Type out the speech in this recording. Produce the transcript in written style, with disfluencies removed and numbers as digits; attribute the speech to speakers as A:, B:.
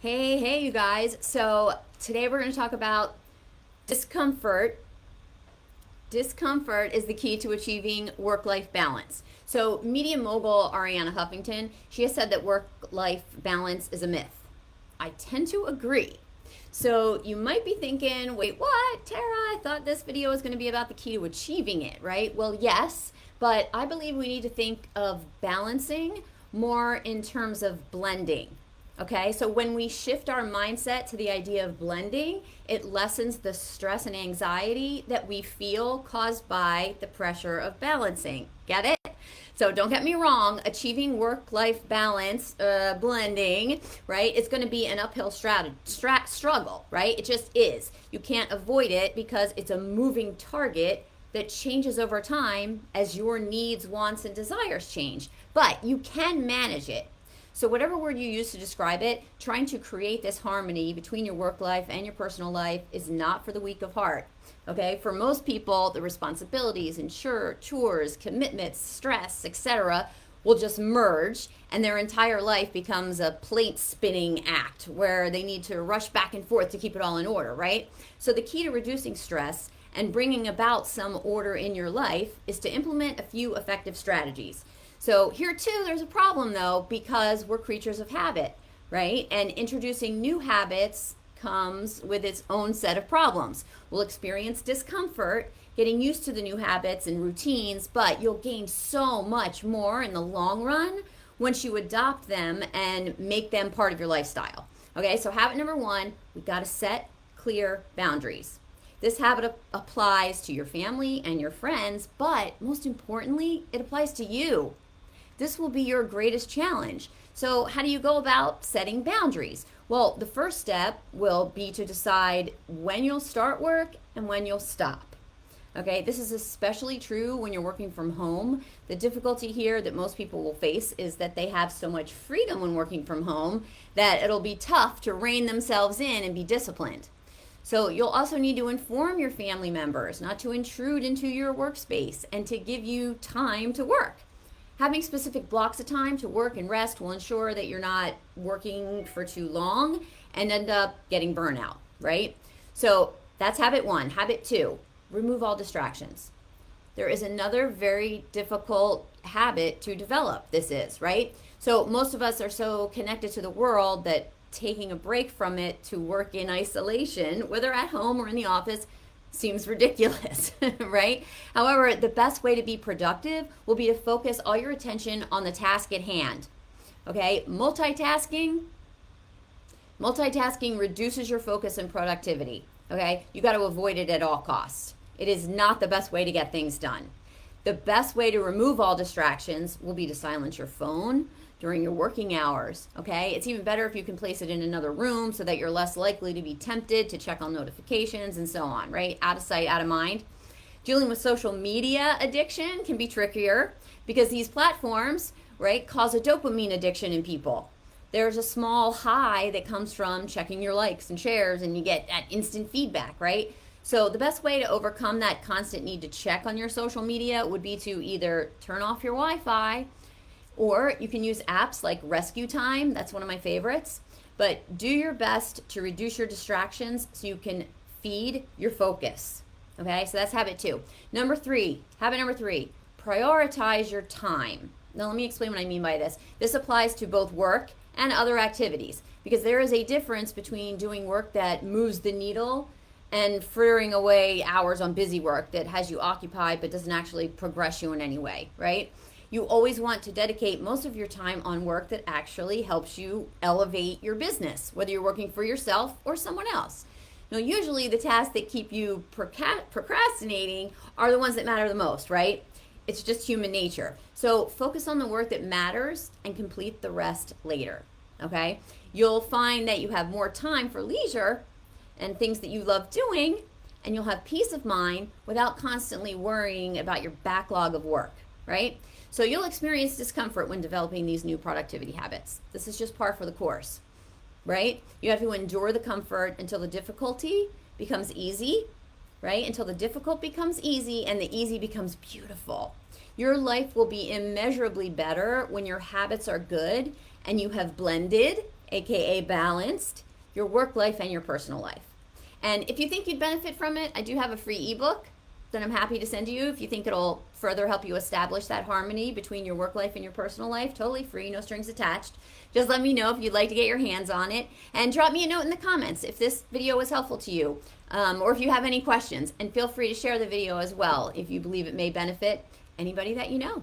A: Hey, you guys. So today we're going to talk about discomfort. Discomfort is the key to achieving work-life balance. So media mogul Ariana Huffington, she has said that work-life balance is a myth. I tend to agree. So you might be thinking, wait, what? Tara, I thought this video was going to be about the key to achieving it, right? Well, yes, but I believe we need to think of balancing more in terms of blending. Okay, so when we shift our mindset to the idea of blending, it lessens the stress and anxiety that we feel caused by the pressure of balancing. Get it? So don't get me wrong, achieving work-life balance, blending, right, it's going to be an uphill struggle, right? It just is. You can't avoid it because it's a moving target that changes over time as your needs, wants, and desires change. But you can manage it. So whatever word you use to describe it, trying to create this harmony between your work life and your personal life is not for the weak of heart. Okay, for most people, the responsibilities and chores, commitments, stress, etc. will just merge and their entire life becomes a plate spinning act where they need to rush back and forth to keep it all in order, right? So the key to reducing stress and bringing about some order in your life is to implement a few effective strategies. So here too, there's a problem though, because we're creatures of habit, right? And introducing new habits comes with its own set of problems. We'll experience discomfort getting used to the new habits and routines, but you'll gain so much more in the long run once you adopt them and make them part of your lifestyle. Okay, so habit number one, we got to set clear boundaries. This habit applies to your family and your friends, but most importantly, it applies to you. This will be your greatest challenge. So how do you go about setting boundaries? Well, the first step will be to decide when you'll start work and when you'll stop. Okay, this is especially true when you're working from home. The difficulty here that most people will face is that they have so much freedom when working from home that it'll be tough to rein themselves in and be disciplined. So you'll also need to inform your family members not to intrude into your workspace and to give you time to work. Having specific blocks of time to work and rest will ensure that you're not working for too long and end up getting burnout, right? So that's habit one. Habit two, remove all distractions. There is another very difficult habit to develop, this is, right? So most of us are so connected to the world that taking a break from it to work in isolation, whether at home or in the office, seems ridiculous, right? However, the best way to be productive will be to focus all your attention on the task at hand. Okay, multitasking reduces your focus and productivity. Okay, you got to avoid it at all costs. It is not the best way to get things done. The best way to remove all distractions will be to silence your phone during your working hours, okay? It's even better if you can place it in another room so that you're less likely to be tempted to check on notifications and so on, right? Out of sight, out of mind. Dealing with social media addiction can be trickier because these platforms, right, cause a dopamine addiction in people. There's a small high that comes from checking your likes and shares and you get that instant feedback, right? So the best way to overcome that constant need to check on your social media would be to either turn off your Wi-Fi, or you can use apps like Rescue Time. That's one of my favorites. But do your best to reduce your distractions so you can feed your focus. Okay, so that's habit two. Habit number three, prioritize your time. Now let me explain what I mean by this. This applies to both work and other activities because there is a difference between doing work that moves the needle and frittering away hours on busy work that has you occupied but doesn't actually progress you in any way, right? You always want to dedicate most of your time on work that actually helps you elevate your business, whether you're working for yourself or someone else. Now, usually the tasks that keep you procrastinating are the ones that matter the most, right? It's just human nature. So focus on the work that matters and complete the rest later, okay? You'll find that you have more time for leisure and things that you love doing, and you'll have peace of mind without constantly worrying about your backlog of work, right? So you'll experience discomfort when developing these new productivity habits. This is just par for the course, right? You have to endure the comfort until the difficulty becomes easy, right? Until the difficult becomes easy and the easy becomes beautiful. Your life will be immeasurably better when your habits are good and you have blended aka balanced, your work life and your personal life. And if you think you'd benefit from it, I do have a free ebook that I'm happy to send to you if you think it'll further help you establish that harmony between your work life and your personal life. Totally free, no strings attached. Just let me know if you'd like to get your hands on it, and drop me a note in the comments if this video was helpful to you, or if you have any questions. And feel free to share the video as well if you believe it may benefit anybody that you know.